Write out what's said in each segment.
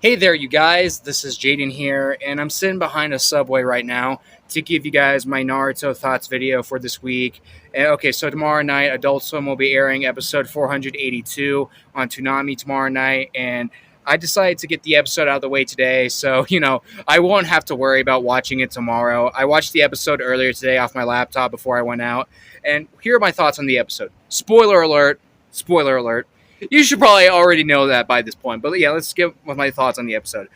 Hey there, you guys. This is Jaden here, and I'm sitting behind a subway right now to give you guys my Naruto thoughts video for this week. Okay, so tomorrow night, Adult Swim will be airing episode 482 on Toonami tomorrow night, and I decided to get the episode out of the way today, so I won't have to worry about watching it tomorrow. I watched the episode earlier today off my laptop before I went out, and here are my thoughts on the episode. Spoiler alert! Spoiler alert! You should probably already know that by this point, but yeah, let's get with my thoughts on the episode.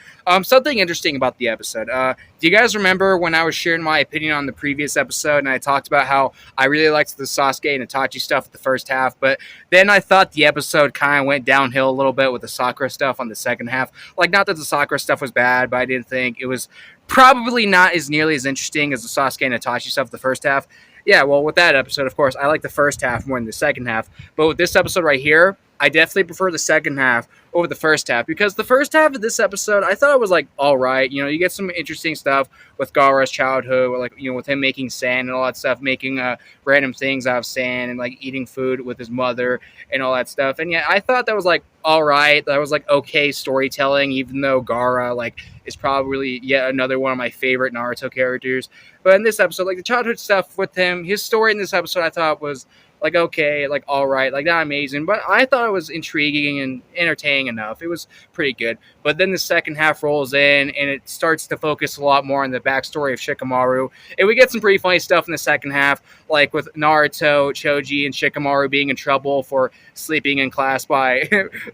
Something interesting about the episode. Do you guys remember when I was sharing my opinion on the previous episode, and I talked about how I really liked the Sasuke and Itachi stuff in the first half, but then I thought the episode kind of went downhill a little bit with the Sakura stuff on the second half. Like, not that the Sakura stuff was bad, but I didn't think it was probably not as nearly as interesting as the Sasuke and Itachi stuff the first half. Yeah, well, with that episode, of course, I like the first half more than the second half, but with this episode right here, I definitely prefer the second half over the first half because the first half of this episode I thought it was like all right. You get some interesting stuff with Gaara's childhood, like with him making sand and all that stuff, making random things out of sand and like eating food with his mother and all that stuff. And yeah, I thought that was like all right. That was like okay storytelling, even though Gaara like is probably yet another one of my favorite Naruto characters. But in this episode, like the childhood stuff with him, his story in this episode, I thought was like okay, like all right, like not amazing, but I thought it was intriguing and entertaining enough. It was pretty good. But then the second half rolls in and it starts to focus a lot more on the backstory of Shikamaru. And we get some pretty funny stuff in the second half, like with Naruto, Choji, and Shikamaru being in trouble for sleeping in class by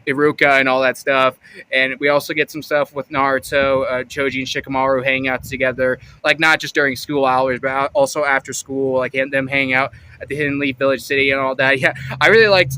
Iruka and all that stuff. And we also get some stuff with Naruto, Choji, and Shikamaru hanging out together, like not just during school hours, but also after school, like them hanging out at the Hidden Leaf Village City and all that. Yeah, I really liked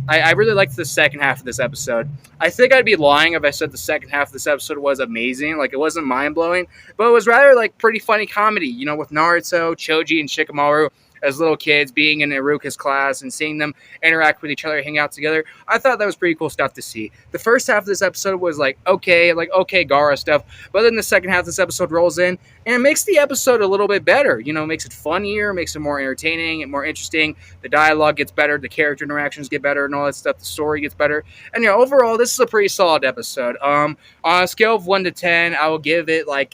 the second half of this episode. I think I'd be lying if I said the second half of this episode was amazing. Like it wasn't mind blowing, but it was rather like pretty funny comedy. With Naruto, Choji, and Shikamaru as little kids being in Iruka's class and seeing them interact with each other, hang out together. I thought that was pretty cool stuff to see. The first half of this episode was like okay Gaara stuff, but then the second half of this episode rolls in and it makes the episode a little bit better. Makes it funnier, makes it more entertaining and more interesting. The dialogue gets better, the character interactions get better, and all that stuff. The story gets better, and overall, this is a pretty solid episode. On a scale of 1 to 10, I will give it like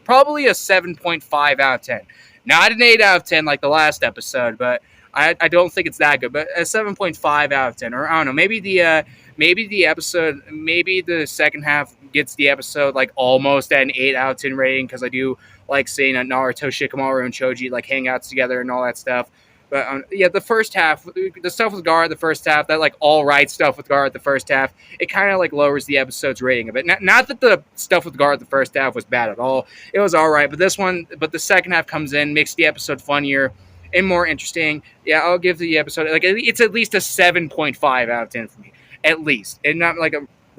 probably a 7.5 out of 10. Not an 8 out of 10 like the last episode, but I don't think it's that good. But a 7.5 out of 10, or I don't know, maybe the second half gets the episode like almost at an 8 out of 10 rating because I do like seeing Naruto, Shikamaru, and Choji like hang out together and all that stuff. But yeah, the first half, the stuff with Gaara, the first half, that like all right stuff with Gaara, the first half, it kind of like lowers the episode's rating a bit. Not that the stuff with Gaara, the first half, was bad at all. It was all right, but the second half comes in, makes the episode funnier and more interesting. Yeah, I'll give the episode like it's at least a 7.5 out of 10 for me, at least, and not like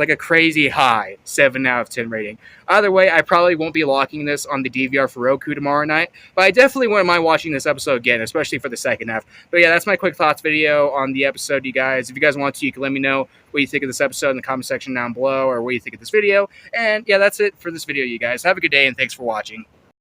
a crazy high 7 out of 10 rating. Either way, I probably won't be locking this on the DVR for Roku tomorrow night, but I definitely wouldn't mind watching this episode again, especially for the second half. But yeah, that's my quick thoughts video on the episode, you guys. If you guys want to, you can let me know what you think of this episode in the comment section down below, or what you think of this video. And yeah, that's it for this video, you guys. Have a good day, and thanks for watching.